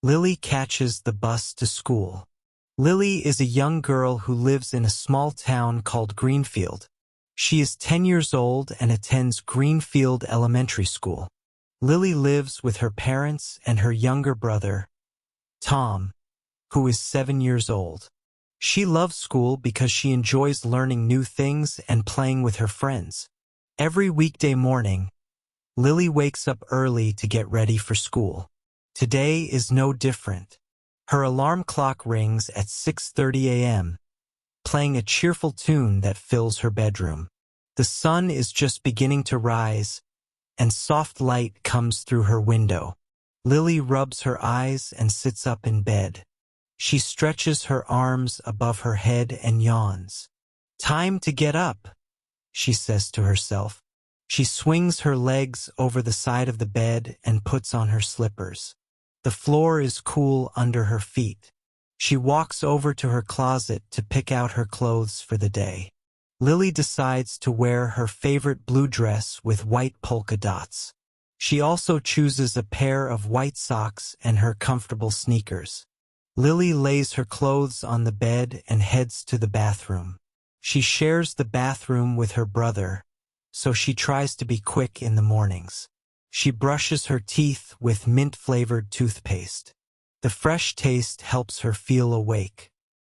Lily catches the bus to school. Lily is a young girl who lives in a small town called Greenfield. She is 10 years old and attends Greenfield Elementary School. Lily lives with her parents and her younger brother, Tom, who is 7 years old. She loves school because she enjoys learning new things and playing with her friends. Every weekday morning, Lily wakes up early to get ready for school. Today is no different. Her alarm clock rings at 6:30 a.m., playing a cheerful tune that fills her bedroom. The sun is just beginning to rise, and soft light comes through her window. Lily rubs her eyes and sits up in bed. She stretches her arms above her head and yawns. "Time to get up," she says to herself. She swings her legs over the side of the bed and puts on her slippers. The floor is cool under her feet. She walks over to her closet to pick out her clothes for the day. Lily decides to wear her favorite blue dress with white polka dots. She also chooses a pair of white socks and her comfortable sneakers. Lily lays her clothes on the bed and heads to the bathroom. She shares the bathroom with her brother, so she tries to be quick in the mornings. She brushes her teeth with mint-flavored toothpaste. The fresh taste helps her feel awake.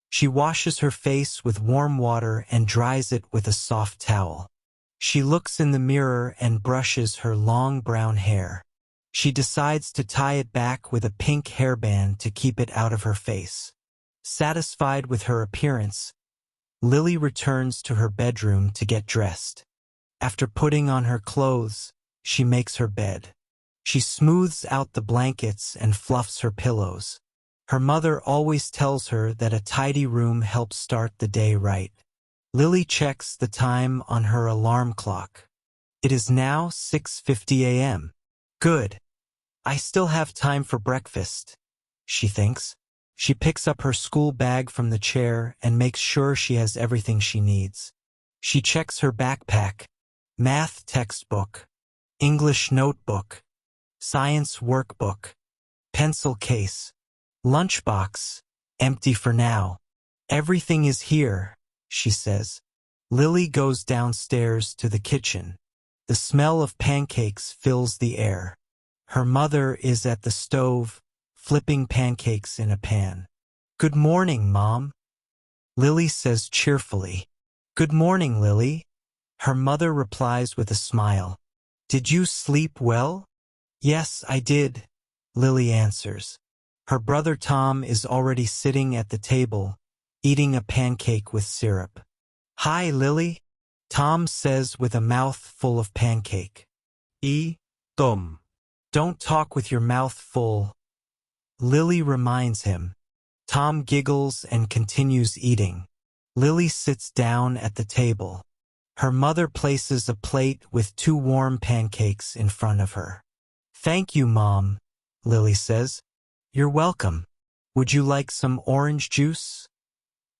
She washes her face with warm water and dries it with a soft towel. She looks in the mirror and brushes her long brown hair. She decides to tie it back with a pink hairband to keep it out of her face. Satisfied with her appearance, Lily returns to her bedroom to get dressed. After putting on her clothes, she makes her bed. She smooths out the blankets and fluffs her pillows. Her mother always tells her that a tidy room helps start the day right. Lily checks the time on her alarm clock. It is now 6:50 a.m. Good. I still have time for breakfast, she thinks. She picks up her school bag from the chair and makes sure she has everything she needs. She checks her backpack, math textbook, English notebook, science workbook, pencil case, lunchbox, empty for now. Everything is here, she says. Lily goes downstairs to the kitchen. The smell of pancakes fills the air. Her mother is at the stove, flipping pancakes in a pan. "Good morning, Mom," Lily says cheerfully. "Good morning, Lily." Her mother replies with a smile. "Did you sleep well?" "Yes, I did," Lily answers. Her brother Tom is already sitting at the table, eating a pancake with syrup. "Hi, Lily," Tom says with a mouth full of pancake. Tom. "Don't talk with your mouth full," Lily reminds him. Tom giggles and continues eating. Lily sits down at the table. Her mother places a plate with 2 warm pancakes in front of her. "Thank you, Mom," Lily says. "You're welcome. Would you like some orange juice?"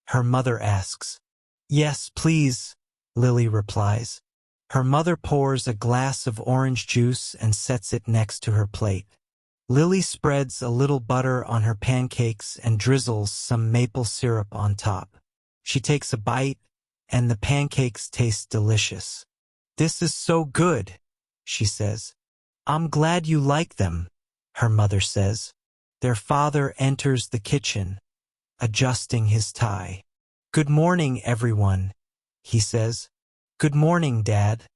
her mother asks. "Yes, please," Lily replies. Her mother pours a glass of orange juice and sets it next to her plate. Lily spreads a little butter on her pancakes and drizzles some maple syrup on top. She takes a bite, and the pancakes taste delicious. "This is so good," she says. "I'm glad you like them," her mother says. Their father enters the kitchen, adjusting his tie. "Good morning, everyone," he says. "Good morning, Dad,"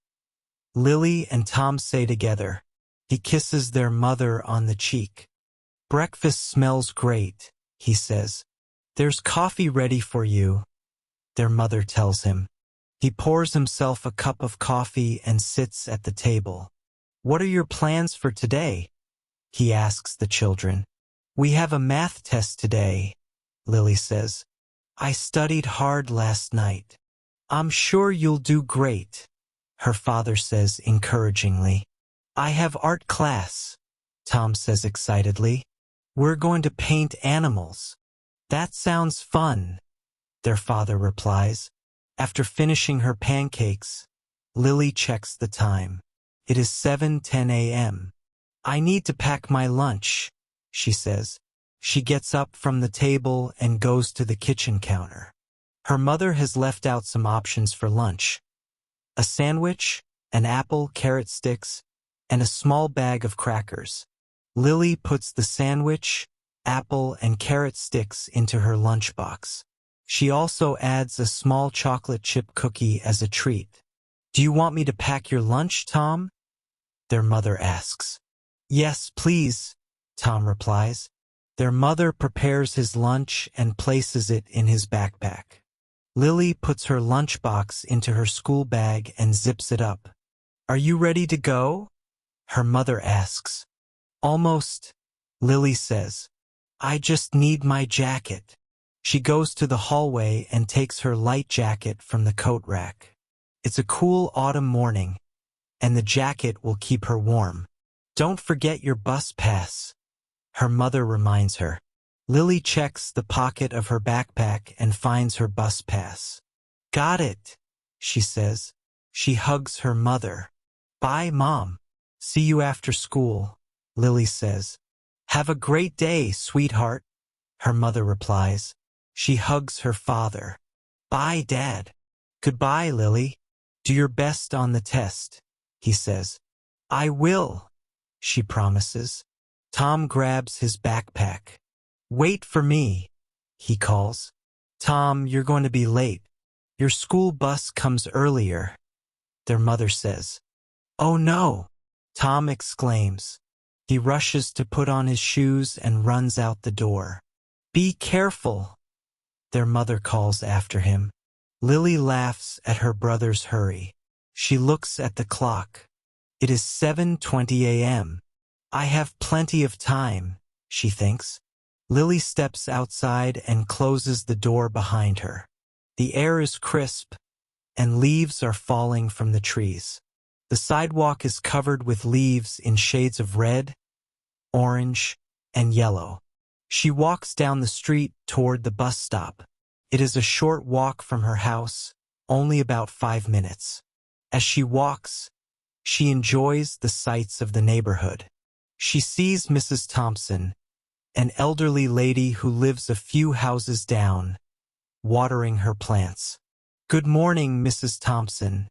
Lily and Tom say together. He kisses their mother on the cheek. "Breakfast smells great," he says. "There's coffee ready for you," their mother tells him. He pours himself a cup of coffee and sits at the table. "What are your plans for today?" he asks the children. "We have a math test today," Lily says. "I studied hard last night." "I'm sure you'll do great," her father says encouragingly. "I have art class," Tom says excitedly. "We're going to paint animals." "That sounds fun," their father replies. After finishing her pancakes, Lily checks the time. It is 7:10 a.m. "I need to pack my lunch," she says. She gets up from the table and goes to the kitchen counter. Her mother has left out some options for lunch: a sandwich, an apple, carrot sticks, and a small bag of crackers. Lily puts the sandwich, apple, and carrot sticks into her lunchbox. She also adds a small chocolate chip cookie as a treat. "Do you want me to pack your lunch, Tom?" their mother asks. "Yes, please," Tom replies. Their mother prepares his lunch and places it in his backpack. Lily puts her lunchbox into her school bag and zips it up. "Are you ready to go?" her mother asks. "Almost," Lily says. "I just need my jacket." She goes to the hallway and takes her light jacket from the coat rack. It's a cool autumn morning, and the jacket will keep her warm. "Don't forget your bus pass," her mother reminds her. Lily checks the pocket of her backpack and finds her bus pass. "Got it," she says. She hugs her mother. "Bye, Mom. See you after school," Lily says. "Have a great day, sweetheart," her mother replies. She hugs her father. "Bye, Dad." "Goodbye, Lily. Do your best on the test," he says. "I will," she promises. Tom grabs his backpack. "Wait for me," he calls. "Tom, you're going to be late. Your school bus comes earlier," their mother says. "Oh no," Tom exclaims. He rushes to put on his shoes and runs out the door. "Be careful," their mother calls after him. Lily laughs at her brother's hurry. She looks at the clock. It is 7:20 a.m. "I have plenty of time," she thinks. Lily steps outside and closes the door behind her. The air is crisp, and leaves are falling from the trees. The sidewalk is covered with leaves in shades of red, orange, and yellow. She walks down the street toward the bus stop. It is a short walk from her house, only about 5 minutes. As she walks, she enjoys the sights of the neighborhood. She sees Mrs. Thompson, an elderly lady who lives a few houses down, watering her plants. "Good morning, Mrs. Thompson,"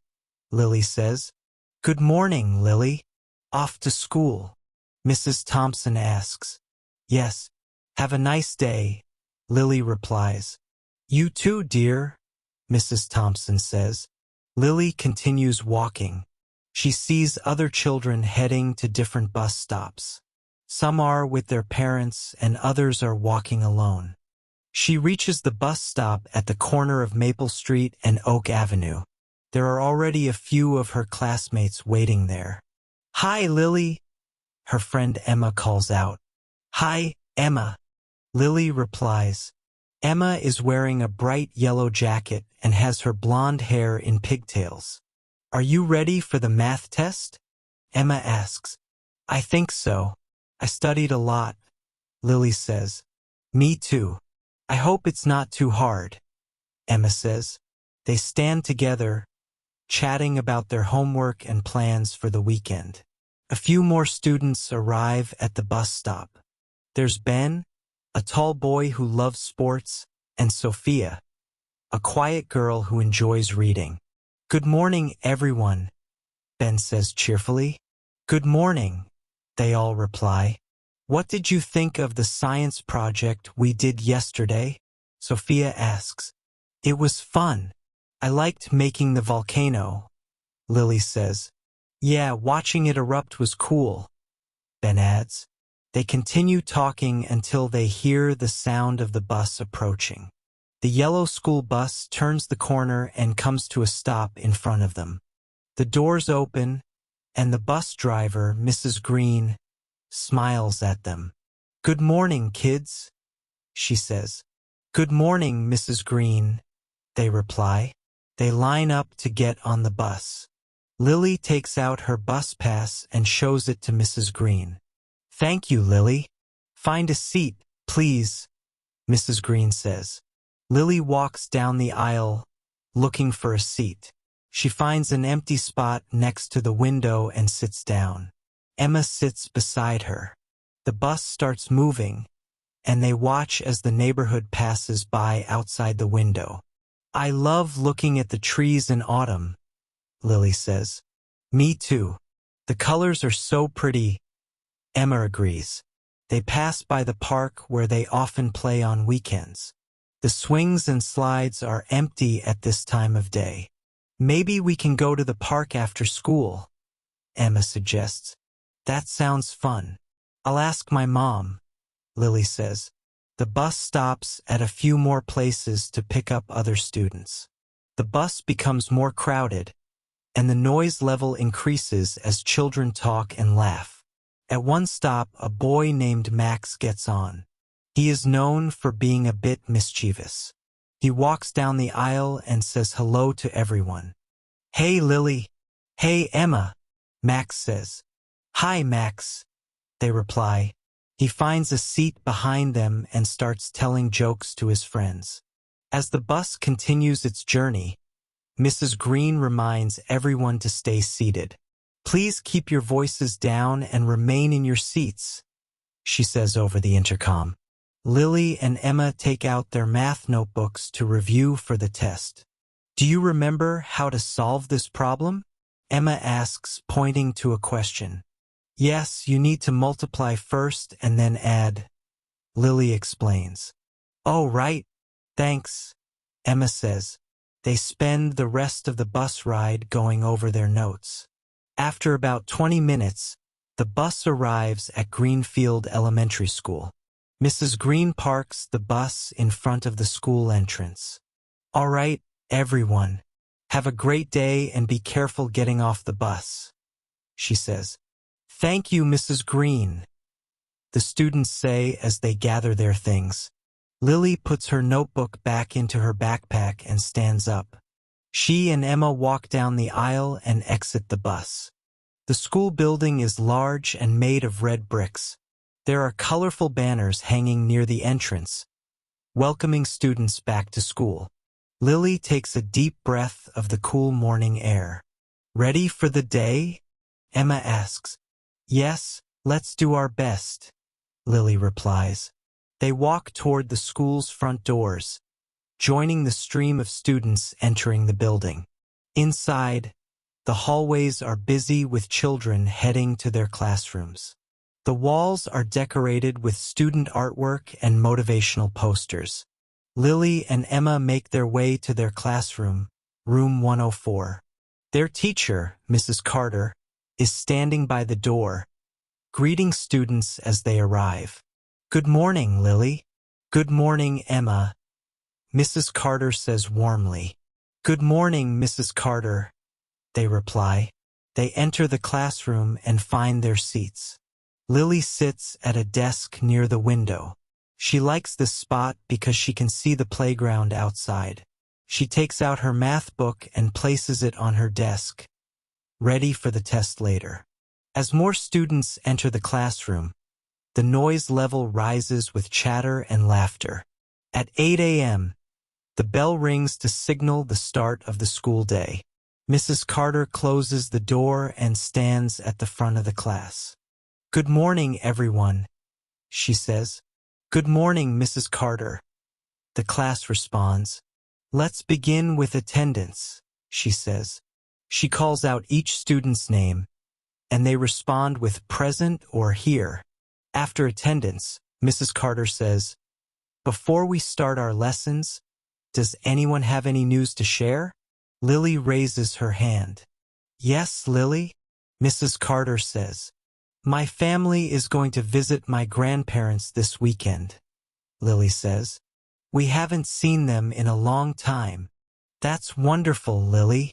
Lily says. "Good morning, Lily. Off to school?" Mrs. Thompson asks. "Yes. Have a nice day," Lily replies. "You too, dear," Mrs. Thompson says. Lily continues walking. She sees other children heading to different bus stops. Some are with their parents and others are walking alone. She reaches the bus stop at the corner of Maple Street and Oak Avenue. There are already a few of her classmates waiting there. "Hi, Lily," her friend Emma calls out. "Hi, Emma," Lily replies. Emma is wearing a bright yellow jacket and has her blonde hair in pigtails. "Are you ready for the math test?" Emma asks. "I think so. I studied a lot," Lily says. "Me too. I hope it's not too hard," Emma says. They stand together, chatting about their homework and plans for the weekend. A few more students arrive at the bus stop. There's Ben, a tall boy who loves sports, and Sophia, a quiet girl who enjoys reading. "Good morning, everyone," Ben says cheerfully. "Good morning," they all reply. "What did you think of the science project we did yesterday?" Sophia asks. "It was fun. I liked making the volcano," Lily says. "Yeah, watching it erupt was cool," Ben adds. They continue talking until they hear the sound of the bus approaching. The yellow school bus turns the corner and comes to a stop in front of them. The doors open, and the bus driver, Mrs. Green, smiles at them. "Good morning, kids," she says. "Good morning, Mrs. Green," they reply. They line up to get on the bus. Lily takes out her bus pass and shows it to Mrs. Green. "Thank you, Lily. Find a seat, please," Mrs. Green says. Lily walks down the aisle, looking for a seat. She finds an empty spot next to the window and sits down. Emma sits beside her. The bus starts moving, and they watch as the neighborhood passes by outside the window. I love looking at the trees in autumn, Lily says. Me too. The colors are so pretty, Emma agrees. They pass by the park where they often play on weekends. The swings and slides are empty at this time of day. Maybe we can go to the park after school, Emma suggests. That sounds fun. I'll ask my mom, Lily says. The bus stops at a few more places to pick up other students. The bus becomes more crowded, and the noise level increases as children talk and laugh. At one stop, a boy named Max gets on. He is known for being a bit mischievous. He walks down the aisle and says hello to everyone. Hey, Lily. Hey, Emma, Max says. Hi, Max, they reply. He finds a seat behind them and starts telling jokes to his friends. As the bus continues its journey, Mrs. Green reminds everyone to stay seated. Please keep your voices down and remain in your seats, she says over the intercom. Lily and Emma take out their math notebooks to review for the test. Do you remember how to solve this problem? Emma asks, pointing to a question. Yes, you need to multiply first and then add, Lily explains. Oh, right. Thanks, Emma says. They spend the rest of the bus ride going over their notes. After about 20 minutes, the bus arrives at Greenfield Elementary School. Mrs. Green parks the bus in front of the school entrance. All right, everyone. Have a great day and be careful getting off the bus, she says. Thank you, Mrs. Green, the students say as they gather their things. Lily puts her notebook back into her backpack and stands up. She and Emma walk down the aisle and exit the bus. The school building is large and made of red bricks. There are colorful banners hanging near the entrance, welcoming students back to school. Lily takes a deep breath of the cool morning air. Ready for the day? Emma asks. Yes, let's do our best, Lily replies. They walk toward the school's front doors, joining the stream of students entering the building. Inside, the hallways are busy with children heading to their classrooms. The walls are decorated with student artwork and motivational posters. Lily and Emma make their way to their classroom, room 104. Their teacher, Mrs. Carter, is standing by the door, greeting students as they arrive. Good morning, Lily. Good morning, Emma, Mrs. Carter says warmly. Good morning, Mrs. Carter, they reply. They enter the classroom and find their seats. Lily sits at a desk near the window. She likes this spot because she can see the playground outside. She takes out her math book and places it on her desk, ready for the test later. As more students enter the classroom, the noise level rises with chatter and laughter. At 8 a.m., the bell rings to signal the start of the school day. Mrs. Carter closes the door and stands at the front of the class. Good morning, everyone, she says. Good morning, Mrs. Carter. The class responds. Let's begin with attendance, she says. She calls out each student's name, and they respond with present or here. After attendance, Mrs. Carter says, Before we start our lessons, does anyone have any news to share? Lily raises her hand. Yes, Lily, Mrs. Carter says. My family is going to visit my grandparents this weekend, Lily says. We haven't seen them in a long time. That's wonderful, Lily.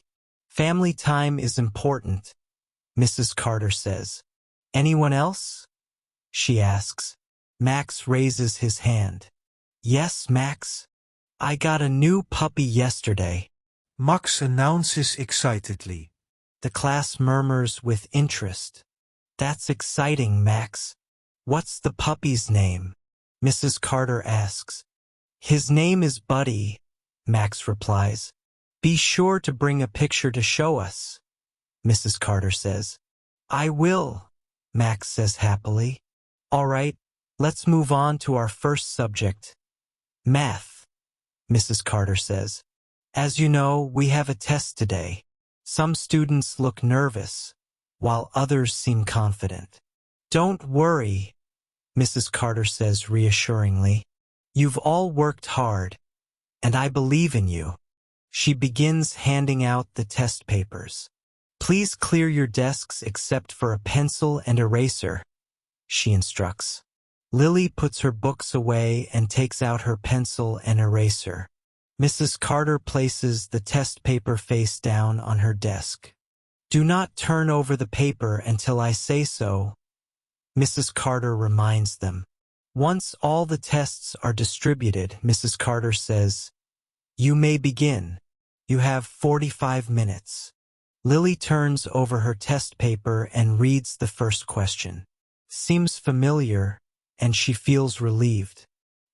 Family time is important, Mrs. Carter says. Anyone else? She asks. Max raises his hand. Yes, Max. I got a new puppy yesterday, Max announces excitedly. the class murmurs with interest. That's exciting, Max. What's the puppy's name? Mrs. Carter asks. His name is Buddy, Max replies. Be sure to bring a picture to show us, Mrs. Carter says. I will, Max says happily. All right, Let's move on to our first subject, math, Mrs. Carter says. As you know, we have a test today. Some students look nervous, while others seem confident. Don't worry, Mrs. Carter says reassuringly. You've all worked hard, and I believe in you. She begins handing out the test papers. Please clear your desks except for a pencil and eraser, she instructs. Lily puts her books away and takes out her pencil and eraser. Mrs. Carter places the test paper face down on her desk. Do not turn over the paper until I say so, Mrs. Carter reminds them. Once all the tests are distributed, Mrs. Carter says, you may begin. You have 45 minutes. Lily turns over her test paper and reads the first question. Seems familiar, and she feels relieved.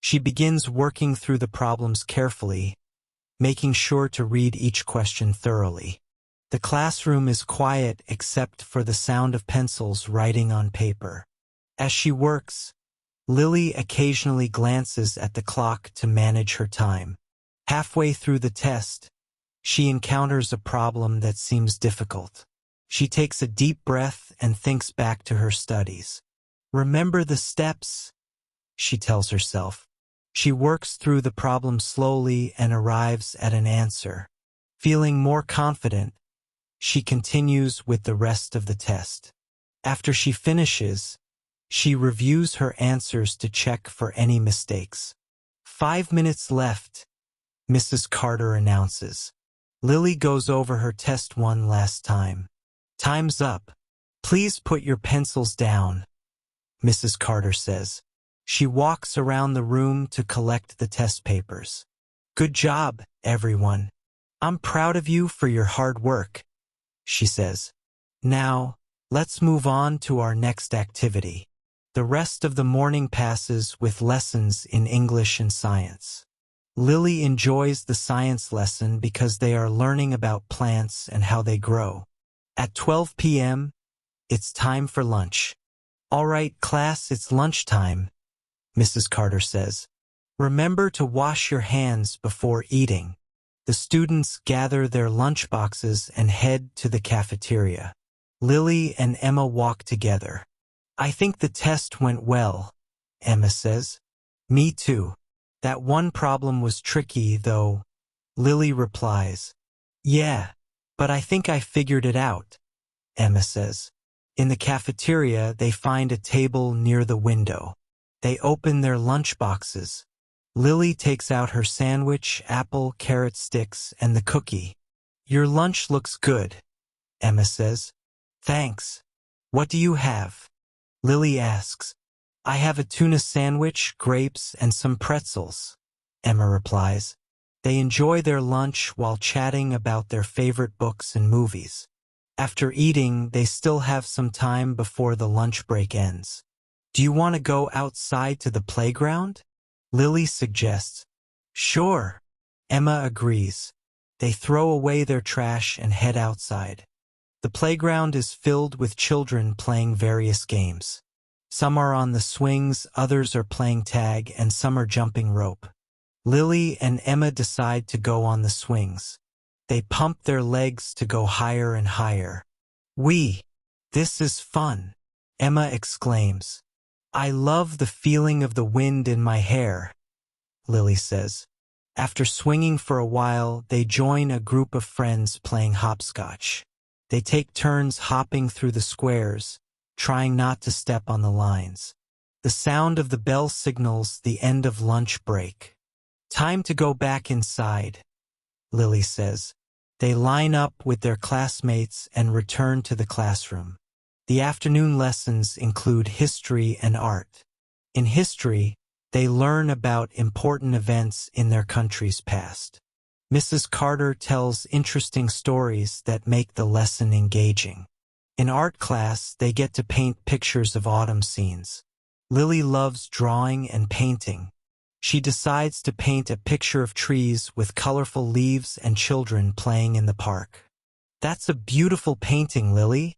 She begins working through the problems carefully, making sure to read each question thoroughly. The classroom is quiet except for the sound of pencils writing on paper. As she works, Lily occasionally glances at the clock to manage her time. Halfway through the test, she encounters a problem that seems difficult. She takes a deep breath and thinks back to her studies. Remember the steps, she tells herself. She works through the problem slowly and arrives at an answer. Feeling more confident, she continues with the rest of the test. After she finishes, she reviews her answers to check for any mistakes. 5 minutes left, Mrs. Carter announces. Lily goes over her test one last time. Time's up. Please put your pencils down, Mrs. Carter says. She walks around the room to collect the test papers. Good job, everyone. I'm proud of you for your hard work, she says. Now, let's move on to our next activity. The rest of the morning passes with lessons in English and science. Lily enjoys the science lesson because they are learning about plants and how they grow. At 12 p.m., it's time for lunch. All right, class, it's lunchtime, Mrs. Carter says. Remember to wash your hands before eating. The students gather their lunchboxes and head to the cafeteria. Lily and Emma walk together. I think the test went well, Emma says. Me too. That one problem was tricky, though, Lily replies. Yeah, but I think I figured it out, Emma says. In the cafeteria, they find a table near the window. They open their lunchboxes. Lily takes out her sandwich, apple, carrot sticks, and the cookie. Your lunch looks good, Emma says. Thanks. What do you have? Lily asks. I have a tuna sandwich, grapes, and some pretzels, Emma replies. They enjoy their lunch while chatting about their favorite books and movies. After eating, they still have some time before the lunch break ends. Do you want to go outside to the playground? Lily suggests. Sure, Emma agrees. They throw away their trash and head outside. The playground is filled with children playing various games. Some are on the swings, others are playing tag, and some are jumping rope. Lily and Emma decide to go on the swings. They pump their legs to go higher and higher. This is fun, Emma exclaims. I love the feeling of the wind in my hair, Lily says. After swinging for a while, they join a group of friends playing hopscotch. They take turns hopping through the squares, trying not to step on the lines. The sound of the bell signals the end of lunch break. Time to go back inside, Lily says. They line up with their classmates and return to the classroom. The afternoon lessons include history and art. In history, they learn about important events in their country's past. Mrs. Carter tells interesting stories that make the lesson engaging. In art class, they get to paint pictures of autumn scenes. Lily loves drawing and painting. She decides to paint a picture of trees with colorful leaves and children playing in the park. That's a beautiful painting, Lily,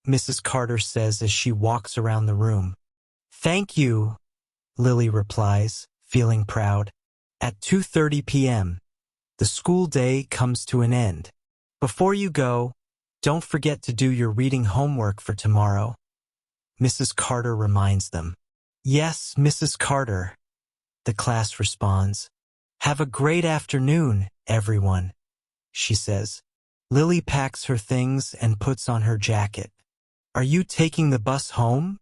Mrs. Carter says as she walks around the room. Thank you, Lily replies, feeling proud. At 2:30 p.m., the school day comes to an end. Before you go, don't forget to do your reading homework for tomorrow. Mrs. Carter reminds them. Yes, Mrs. Carter, the class responds. Have a great afternoon, everyone, she says. Lily packs her things and puts on her jacket. Are you taking the bus home?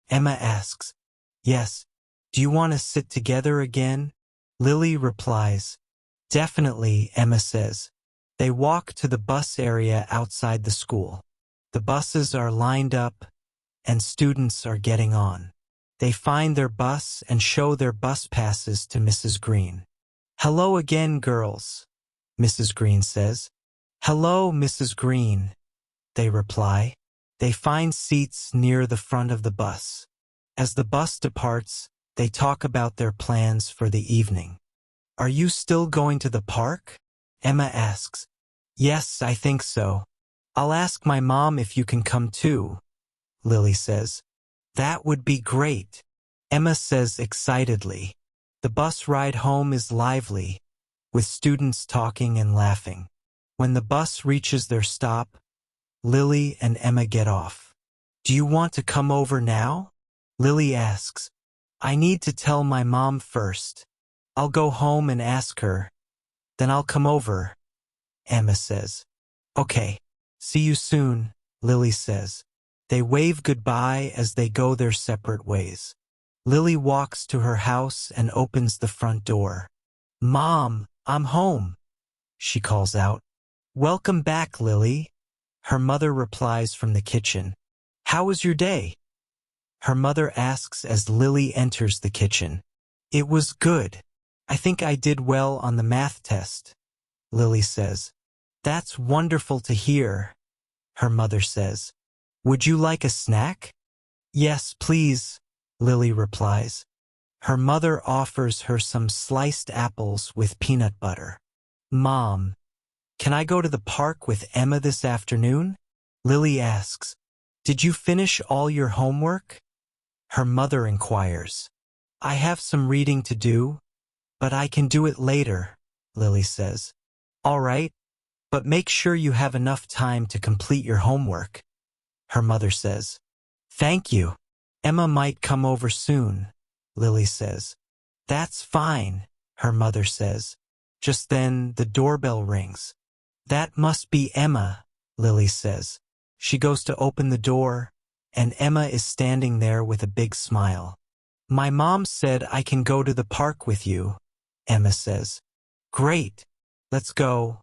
Emma asks. Yes. Do you want to sit together again? Lily replies. Definitely, Emma says. They walk to the bus area outside the school. The buses are lined up, and students are getting on. They find their bus and show their bus passes to Mrs. Green. Hello again, girls, Mrs. Green says. Hello, Mrs. Green, they reply. They find seats near the front of the bus. As the bus departs, they talk about their plans for the evening. Are you still going to the park? Emma asks. Yes, I think so. I'll ask my mom if you can come too, Lily says. That would be great, Emma says excitedly. The bus ride home is lively, with students talking and laughing. When the bus reaches their stop, Lily and Emma get off. Do you want to come over now? Lily asks. I need to tell my mom first. I'll go home and ask her. Then I'll come over, Emma says. Okay, see you soon, Lily says. They wave goodbye as they go their separate ways. Lily walks to her house and opens the front door. Mom, I'm home, she calls out. Welcome back, Lily. Her mother replies from the kitchen. How was your day? Her mother asks as Lily enters the kitchen. It was good. I think I did well on the math test, Lily says. That's wonderful to hear, her mother says. Would you like a snack? Yes, please, Lily replies. Her mother offers her some sliced apples with peanut butter. Mom, can I go to the park with Emma this afternoon? Lily asks. Did you finish all your homework? Her mother inquires. I have some reading to do, but I can do it later, Lily says. All right, but make sure you have enough time to complete your homework, her mother says. Thank you. Emma might come over soon, Lily says. That's fine, her mother says. Just then, the doorbell rings. That must be Emma, Lily says. She goes to open the door, and Emma is standing there with a big smile. My mom said I can go to the park with you, Emma says. Great. Let's go,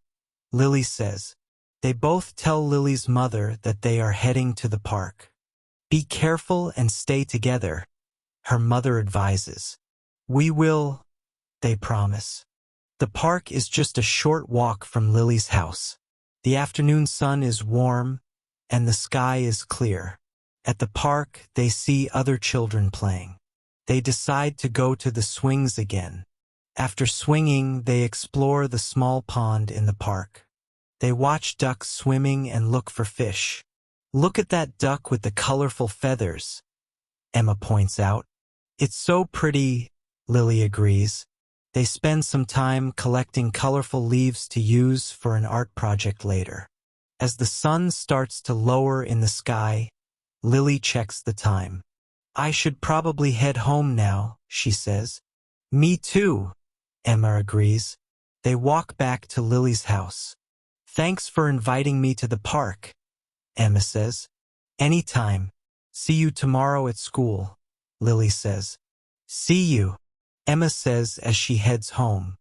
Lily says. They both tell Lily's mother that they are heading to the park. Be careful and stay together, her mother advises. We will, they promise. The park is just a short walk from Lily's house. The afternoon sun is warm, and the sky is clear. At the park, they see other children playing. They decide to go to the swings again. After swinging, they explore the small pond in the park. They watch ducks swimming and look for fish. Look at that duck with the colorful feathers, Emma points out. It's so pretty, Lily agrees. They spend some time collecting colorful leaves to use for an art project later. As the sun starts to lower in the sky, Lily checks the time. I should probably head home now, she says. Me too, Emma agrees. They walk back to Lily's house. Thanks for inviting me to the park, Emma says. Anytime. See you tomorrow at school, Lily says. See you, Emma says as she heads home.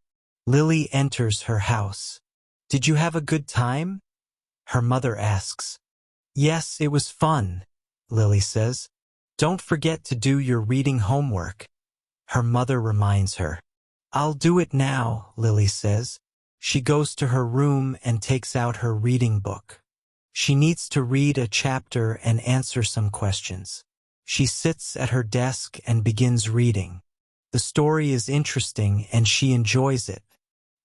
Lily enters her house. Did you have a good time? Her mother asks. Yes, it was fun, Lily says. Don't forget to do your reading homework, her mother reminds her. I'll do it now, Lily says. She goes to her room and takes out her reading book. She needs to read a chapter and answer some questions. She sits at her desk and begins reading. The story is interesting and she enjoys it.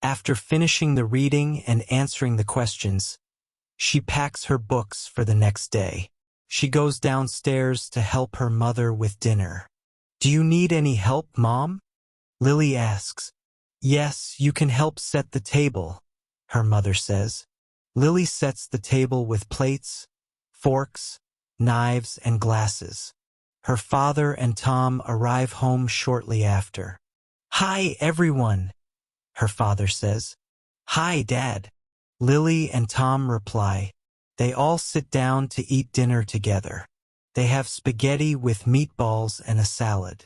After finishing the reading and answering the questions, she packs her books for the next day. She goes downstairs to help her mother with dinner. Do you need any help, Mom? Lily asks. Yes, you can help set the table, her mother says. Lily sets the table with plates, forks, knives, and glasses. Her father and Tom arrive home shortly after. Hi, everyone, her father says. Hi, Dad. Lily and Tom reply. They all sit down to eat dinner together. They have spaghetti with meatballs and a salad.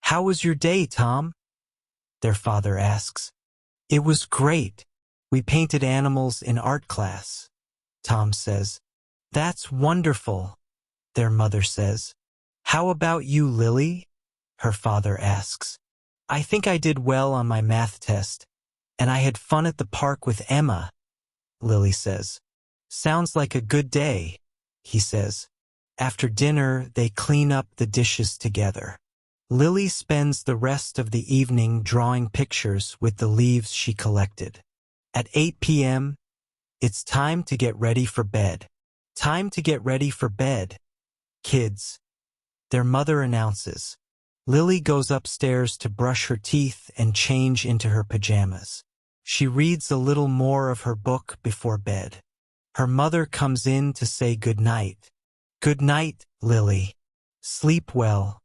How was your day, Tom? Their father asks. It was great. We painted animals in art class, Tom says. That's wonderful, their mother says. How about you, Lily? Her father asks. I think I did well on my math test, and I had fun at the park with Emma, Lily says. Sounds like a good day, he says. After dinner, they clean up the dishes together. Lily spends the rest of the evening drawing pictures with the leaves she collected. At 8 p.m., it's time to get ready for bed. Time to get ready for bed, kids, their mother announces. Lily goes upstairs to brush her teeth and change into her pajamas. She reads a little more of her book before bed. Her mother comes in to say good night. Good night, Lily. Sleep well,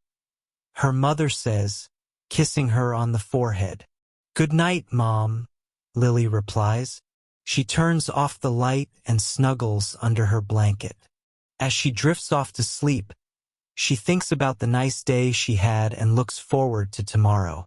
her mother says, kissing her on the forehead. Good night, Mom, Lily replies. She turns off the light and snuggles under her blanket. As she drifts off to sleep, she thinks about the nice day she had and looks forward to tomorrow.